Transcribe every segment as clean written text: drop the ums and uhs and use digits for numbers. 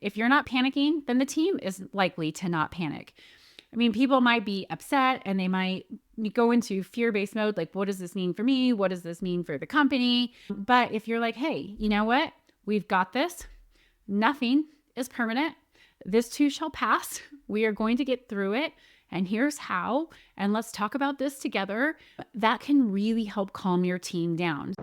If you're not panicking, then the team is likely to not panic. I mean, people might be upset and they might go into fear-based mode. Like, what does this mean for me? What does this mean for the company? But if you're like, hey, you know what? We've got this. Nothing is permanent. This too shall pass. We are going to get through it. And here's how. And let's talk about this together. That can really help calm your team down.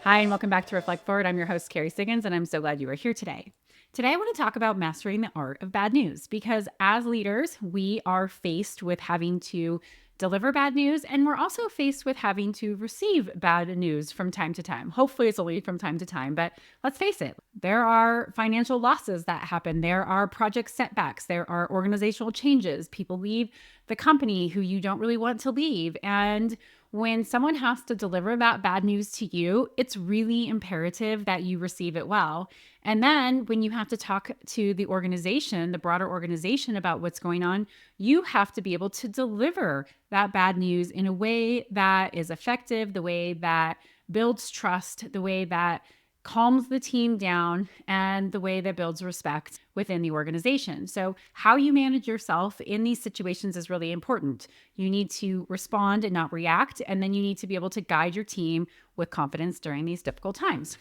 Hi, and welcome back to Reflect Forward. I'm your host, Kerry Siggins, and I'm so glad you are here today. Today, I want to talk about mastering the art of bad news, because as leaders, we are faced with having to deliver bad news, and we're also faced with having to receive bad news from time to time. Hopefully, it's only from time to time, but let's face it, there are financial losses that happen. There are project setbacks. There are organizational changes. People leave the company who you don't really want to leave, and when someone has to deliver that bad news to you, it's really imperative that you receive it well. And then when you have to talk to the organization, the broader organization about what's going on, you have to be able to deliver that bad news in a way that is effective, the way that builds trust, the way that calms the team down, and the way that builds respect within the organization. So how you manage yourself in these situations is really important. You need to respond and not react, and then you need to be able to guide your team with confidence during these difficult times.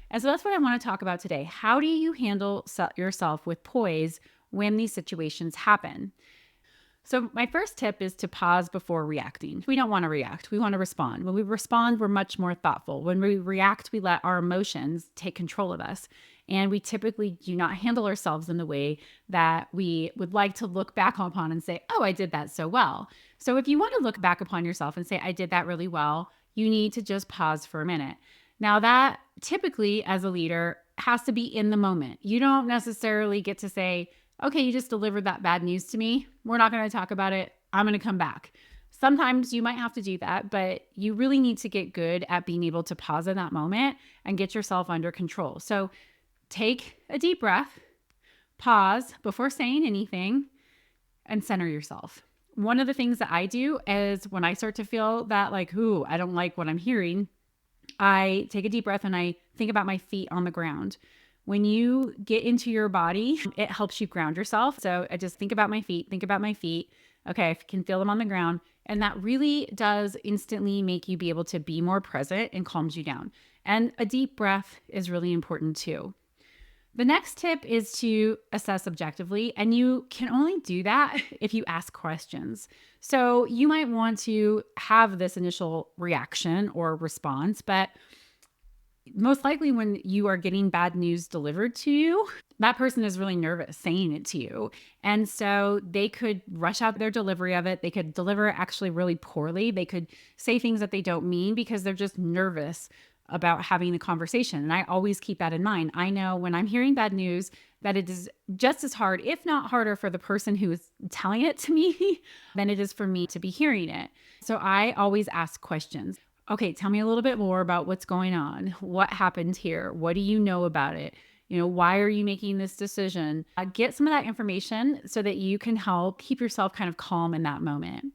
And so that's what I want to talk about today. How do you handle yourself with poise when these situations happen? So my first tip is to pause before reacting. We don't want to react. We want to respond. When we respond, we're much more thoughtful. When we react, we let our emotions take control of us. And we typically do not handle ourselves in the way that we would like to look back upon and say, oh, I did that so well. So if you want to look back upon yourself and say, I did that really well, you need to just pause for a minute. Now that typically as a leader has to be in the moment. You don't necessarily get to say, okay, you just delivered that bad news to me. We're not going to talk about it. I'm going to come back. Sometimes you might have to do that, but you really need to get good at being able to pause in that moment and get yourself under control. So take a deep breath, pause before saying anything, and center yourself. One of the things that I do is when I start to feel that like, ooh, I don't like what I'm hearing, I take a deep breath and I think about my feet on the ground. When you get into your body, it helps you ground yourself. So I just think about my feet. Okay, I can feel them on the ground. And that really does instantly make you be able to be more present and calms you down. And a deep breath is really important too. The next tip is to assess objectively, and you can only do that if you ask questions. So you might want to have this initial reaction or response, but most likely when you are getting bad news delivered to you, that person is really nervous saying it to you. And so they could rush out their delivery of it. They could deliver it actually really poorly. They could say things that they don't mean because they're just nervous about having a conversation. And I always keep that in mind. I know when I'm hearing bad news that it is just as hard, if not harder, for the person who is telling it to me than it is for me to be hearing it. So I always ask questions. Okay, tell me a little bit more about what's going on. What happened here? What do you know about it? Why are you making this decision? Get some of that information so that you can help keep yourself kind of calm in that moment.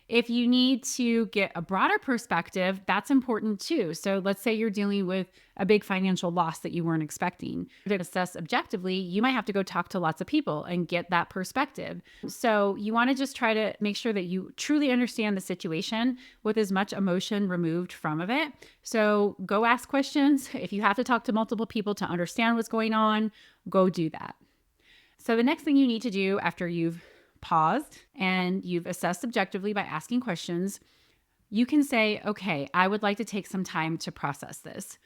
If you need to get a broader perspective, that's important too. So let's say you're dealing with a big financial loss that you weren't expecting. To assess objectively, you might have to go talk to lots of people and get that perspective. So you want to just try to make sure that you truly understand the situation with as much emotion removed from of it. So go ask questions. If you have to talk to multiple people to understand what's going on, go do that. So the next thing you need to do after you've paused and you've assessed objectively by asking questions, you can say, okay, I would like to take some time to process this.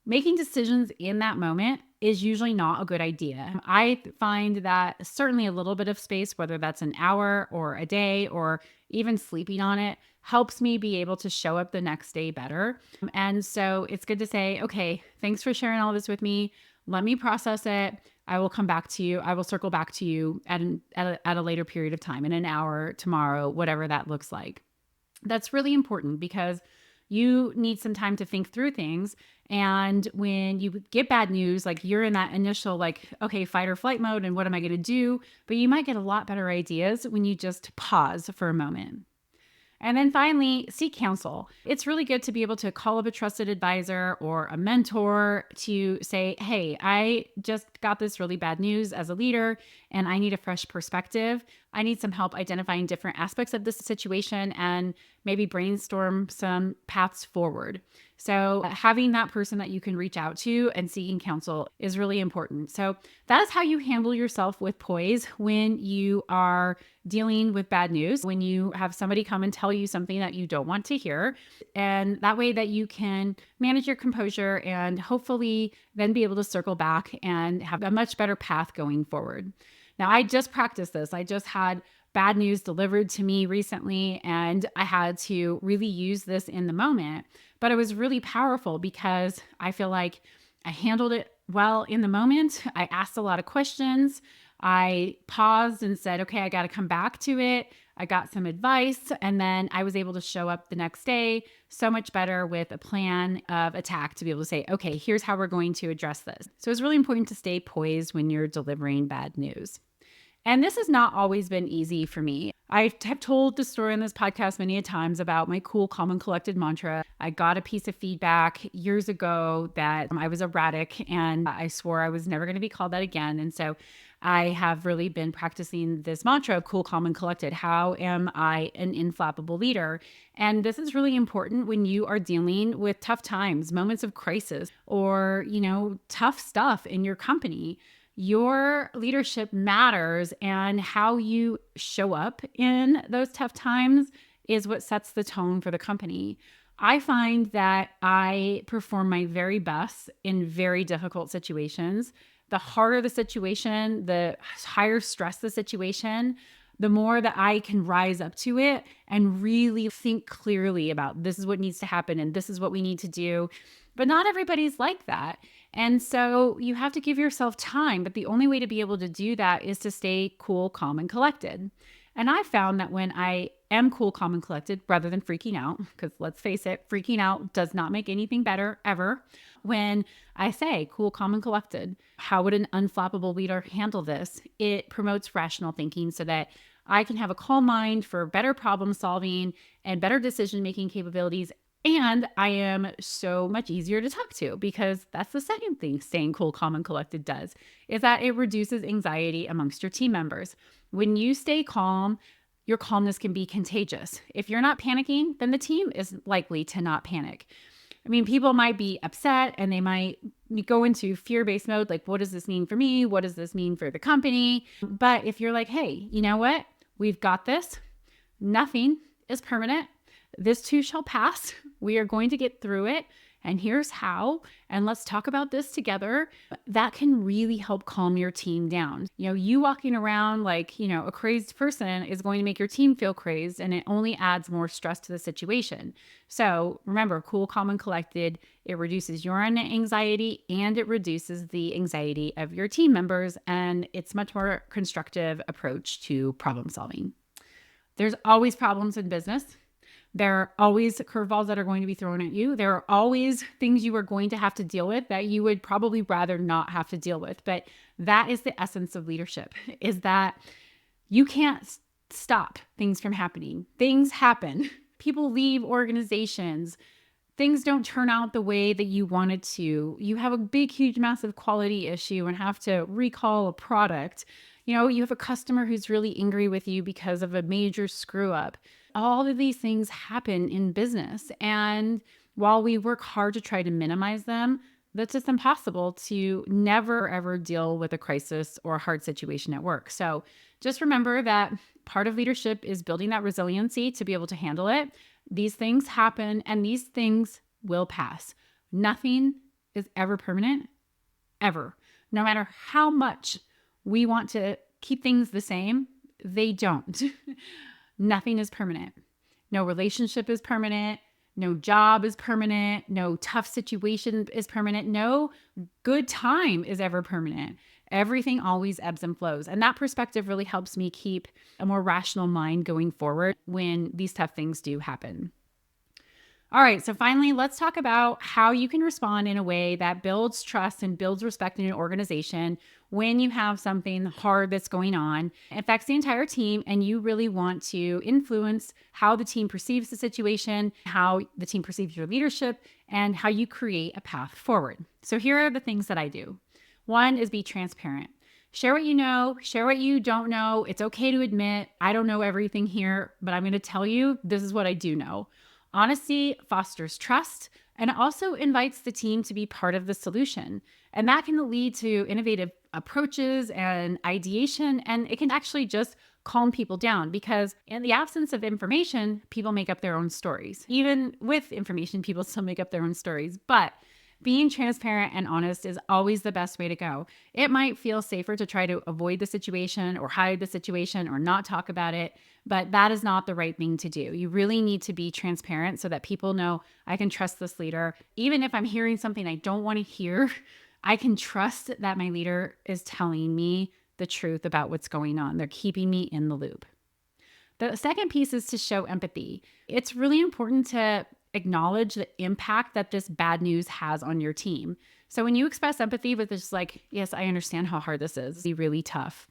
Making decisions in that moment is usually not a good idea. I find that certainly a little bit of space, whether that's an hour or a day or even sleeping on it, helps me be able to show up the next day better. And so it's good to say, okay, thanks for sharing all this with me. Let me process it. I will come back to you. I will circle back to you at a later period of time, in an hour, tomorrow, whatever that looks like. That's really important because You need some time to think through things. And when you get bad news, like you're in that initial, like, okay, fight or flight mode, and what am I going to do? But you might get a lot better ideas when you just pause for a moment. And then finally, seek counsel. It's really good to be able to call up a trusted advisor or a mentor to say, hey, I just got this really bad news as a leader and I need a fresh perspective. I need some help identifying different aspects of this situation and maybe brainstorm some paths forward. So having that person that you can reach out to and seeking counsel is really important. So that is how you handle yourself with poise when you are dealing with bad news, when you have somebody come and tell you something that you don't want to hear. And that way that you can manage your composure and hopefully then be able to circle back and have a much better path going forward. Now, I just practiced this. I just had bad news delivered to me recently, and I had to really use this in the moment. But it was really powerful because I feel like I handled it well in the moment. I asked a lot of questions. I paused and said, okay, I got to come back to it. I got some advice, and then I was able to show up the next day so much better with a plan of attack to be able to say, okay, here's how we're going to address this. So it's really important to stay poised when you're delivering bad news. And this has not always been easy for me. I have told the story on this podcast many a times about my cool, calm, and collected mantra. I got a piece of feedback years ago that I was erratic, and I swore I was never going to be called that again. And so I have really been practicing this mantra of cool, calm, and collected. How am I an inflappable leader? And this is really important when you are dealing with tough times, moments of crisis, or, tough stuff in your company. Your leadership matters, and how you show up in those tough times is what sets the tone for the company. I find that I perform my very best in very difficult situations. The harder the situation, the higher stress the situation, the more that I can rise up to it and really think clearly about this is what needs to happen and this is what we need to do. But not everybody's like that. And so you have to give yourself time. But the only way to be able to do that is to stay cool, calm, and collected. And I found that when I am cool, calm, and collected, rather than freaking out, because let's face it, freaking out does not make anything better ever. When I say cool, calm, and collected, how would an unflappable leader handle this? It promotes rational thinking so that I can have a calm mind for better problem solving and better decision-making capabilities. And I am so much easier to talk to, because that's the second thing staying cool, calm, and collected does, is that it reduces anxiety amongst your team members. When you stay calm, your calmness can be contagious. If you're not panicking, then the team is likely to not panic. I mean, people might be upset and they might go into fear-based mode, like, what does this mean for me? What does this mean for the company? But if you're like, hey, you know what? We've got this. Nothing is permanent. This too shall pass. We are going to get through it. And here's how. And let's talk about this together. That can really help calm your team down. You walking around like, a crazed person is going to make your team feel crazed, and it only adds more stress to the situation. So remember, cool, calm, and collected, it reduces your own anxiety and it reduces the anxiety of your team members. And it's much more constructive approach to problem solving. There's always problems in business. There are always curveballs that are going to be thrown at you. There are always things you are going to have to deal with that you would probably rather not have to deal with. But that is the essence of leadership, is that you can't stop things from happening. Things happen. People leave organizations. Things don't turn out the way that you wanted to. You have a big, huge, massive quality issue and have to recall a product. You have a customer who's really angry with you because of a major screw up. All of these things happen in business. And while we work hard to try to minimize them, that's just impossible to never, ever deal with a crisis or a hard situation at work. So just remember that part of leadership is building that resiliency to be able to handle it. These things happen and these things will pass. Nothing is ever permanent, ever. No matter how much we want to keep things the same, they don't. Nothing is permanent. No relationship is permanent. No job is permanent. No tough situation is permanent. No good time is ever permanent. Everything always ebbs and flows. And that perspective really helps me keep a more rational mind going forward when these tough things do happen. All right, so finally, let's talk about how you can respond in a way that builds trust and builds respect in an organization when you have something hard that's going on. It affects the entire team, and you really want to influence how the team perceives the situation, how the team perceives your leadership, and how you create a path forward. So here are the things that I do. One is be transparent. Share what you know, share what you don't know. It's okay to admit, I don't know everything here, but I'm going to tell you, this is what I do know. Honesty fosters trust and also invites the team to be part of the solution. And that can lead to innovative approaches and ideation. And it can actually just calm people down because in the absence of information, people make up their own stories. Even with information, people still make up their own stories. But being transparent and honest is always the best way to go. It might feel safer to try to avoid the situation or hide the situation or not talk about it, but that is not the right thing to do. You really need to be transparent so that people know I can trust this leader. Even if I'm hearing something I don't want to hear, I can trust that my leader is telling me the truth about what's going on. They're keeping me in the loop. The second piece is to show empathy. It's really important to acknowledge the impact that this bad news has on your team. So when you express empathy with just like, yes, I understand how hard this is. It's really tough.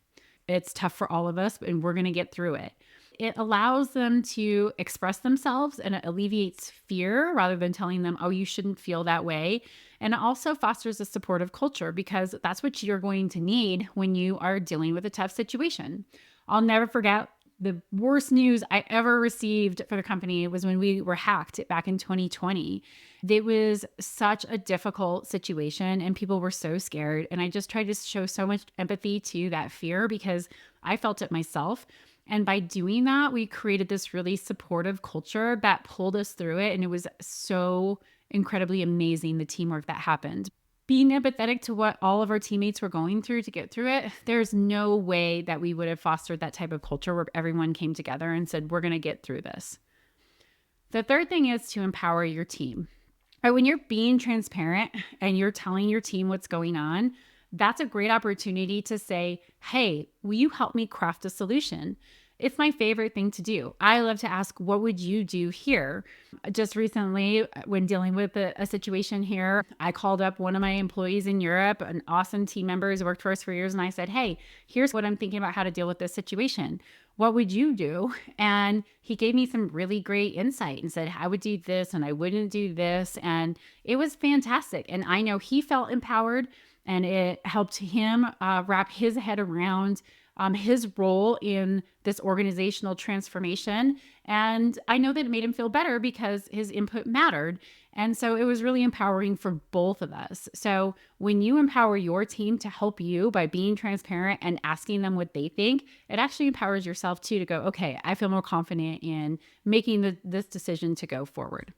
It's tough for all of us, and we're going to get through it. It allows them to express themselves and it alleviates fear rather than telling them, oh, you shouldn't feel that way. And it also fosters a supportive culture because that's what you're going to need when you are dealing with a tough situation. I'll never forget the worst news I ever received for the company was when we were hacked back in 2020. It was such a difficult situation and people were so scared. And I just tried to show so much empathy to that fear because I felt it myself. And by doing that, we created this really supportive culture that pulled us through it. And it was so incredibly amazing, the teamwork that happened. Being empathetic to what all of our teammates were going through to get through it, there's no way that we would have fostered that type of culture where everyone came together and said, we're going to get through this. The third thing is to empower your team. When you're being transparent and you're telling your team what's going on, that's a great opportunity to say, hey, will you help me craft a solution? It's my favorite thing to do. I love to ask, what would you do here? Just recently, when dealing with a situation here, I called up one of my employees in Europe, an awesome team member who's worked for us for years. And I said, hey, here's what I'm thinking about how to deal with this situation. What would you do? And he gave me some really great insight and said, I would do this and I wouldn't do this. And it was fantastic. And I know he felt empowered and it helped him wrap his head around his role in this organizational transformation. And I know that it made him feel better because his input mattered. And so it was really empowering for both of us. So when you empower your team to help you by being transparent and asking them what they think, it actually empowers yourself too to go, okay, I feel more confident in making this decision to go forward.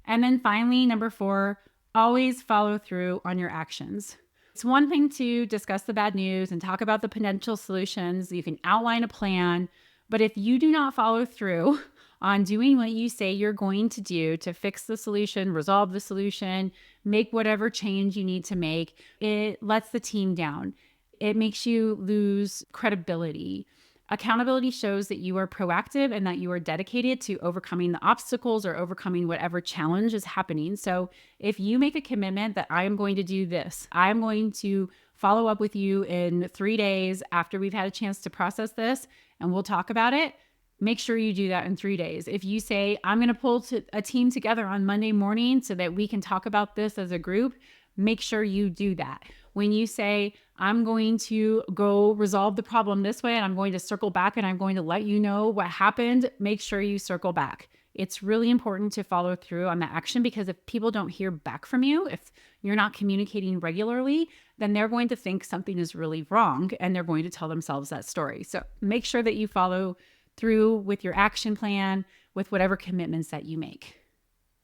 And then finally, number 4, always follow through on your actions. It's one thing to discuss the bad news and talk about the potential solutions. You can outline a plan, but if you do not follow through on doing what you say you're going to do to fix the solution, resolve the solution, make whatever change you need to make, it lets the team down. It makes you lose credibility. Accountability shows that you are proactive and that you are dedicated to overcoming the obstacles or overcoming whatever challenge is happening. So if you make a commitment that I am going to do this, I'm going to follow up with you in 3 days after we've had a chance to process this and we'll talk about it, make sure you do that in 3 days. If you say, I'm going to pull a team together on Monday morning so that we can talk about this as a group, make sure you do that. When you say, I'm going to go resolve the problem this way and I'm going to circle back and I'm going to let you know what happened, make sure you circle back. It's really important to follow through on that action because if people don't hear back from you, if you're not communicating regularly, then they're going to think something is really wrong and they're going to tell themselves that story. So make sure that you follow through with your action plan, with whatever commitments that you make.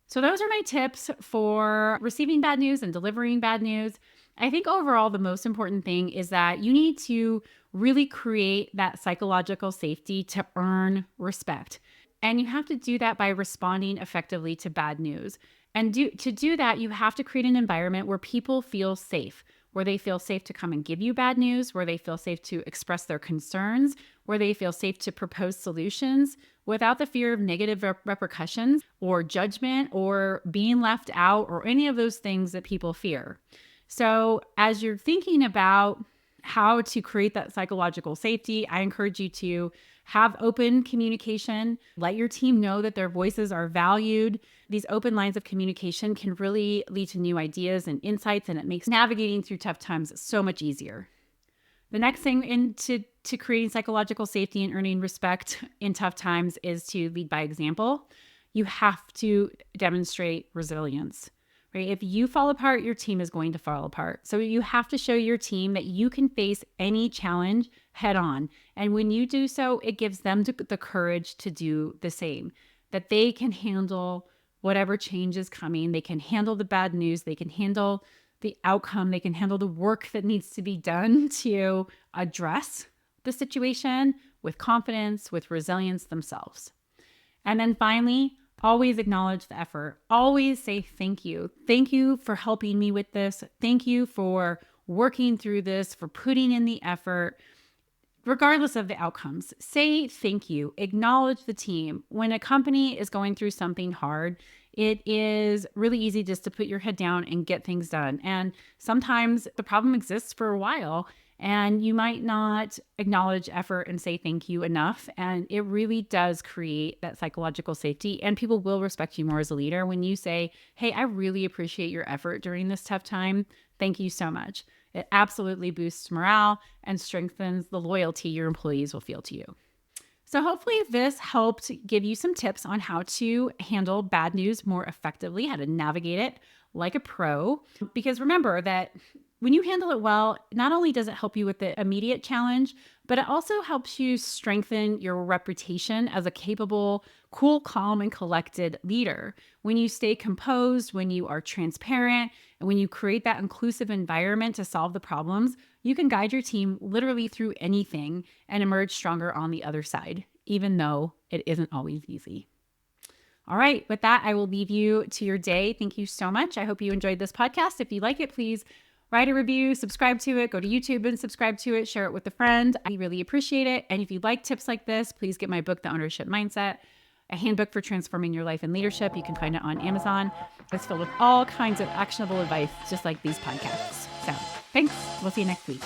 So those are my tips for receiving bad news and delivering bad news. I think overall, the most important thing is that you need to really create that psychological safety to earn respect. And you have to do that by responding effectively to bad news. And to do that, you have to create an environment where people feel safe, where they feel safe to come and give you bad news, where they feel safe to express their concerns, where they feel safe to propose solutions, without the fear of negative repercussions or judgment or being left out or any of those things that people fear. So as you're thinking about how to create that psychological safety, I encourage you to have open communication. Let your team know that their voices are valued. These open lines of communication can really lead to new ideas and insights, and it makes navigating through tough times so much easier. The next thing into creating psychological safety and earning respect in tough times is to lead by example. You have to demonstrate resilience. Right? If you fall apart, your team is going to fall apart. So you have to show your team that you can face any challenge head on. And when you do so, it gives them the courage to do the same, that they can handle whatever change is coming. They can handle the bad news. They can handle the outcome. They can handle the work that needs to be done to address the situation with confidence, with resilience themselves. And then finally, always acknowledge the effort. Always say thank you. Thank you for helping me with this. Thank you for working through this, for putting in the effort. Regardless of the outcomes, say thank you. Acknowledge the team. When a company is going through something hard, it is really easy just to put your head down and get things done. And sometimes the problem exists for a while, and you might not acknowledge effort and say thank you enough. And it really does create that psychological safety. And people will respect you more as a leader when you say, hey, I really appreciate your effort during this tough time. Thank you so much. It absolutely boosts morale and strengthens the loyalty your employees will feel to you. So hopefully this helped give you some tips on how to handle bad news more effectively, how to navigate it like a pro. Because remember that when you handle it well, not only does it help you with the immediate challenge, but it also helps you strengthen your reputation as a capable, cool, calm, and collected leader. When you stay composed, when you are transparent, and when you create that inclusive environment to solve the problems, you can guide your team literally through anything and emerge stronger on the other side, even though it isn't always easy. All right, with that, I will leave you to your day. Thank you so much. I hope you enjoyed this podcast. If you like it, please write a review, subscribe to it, go to YouTube and subscribe to it, share it with a friend. I really appreciate it. And if you like tips like this, please get my book, The Ownership Mindset, a handbook for transforming your life and leadership. You can find it on Amazon. It's filled with all kinds of actionable advice, just like these podcasts. So thanks. We'll see you next week.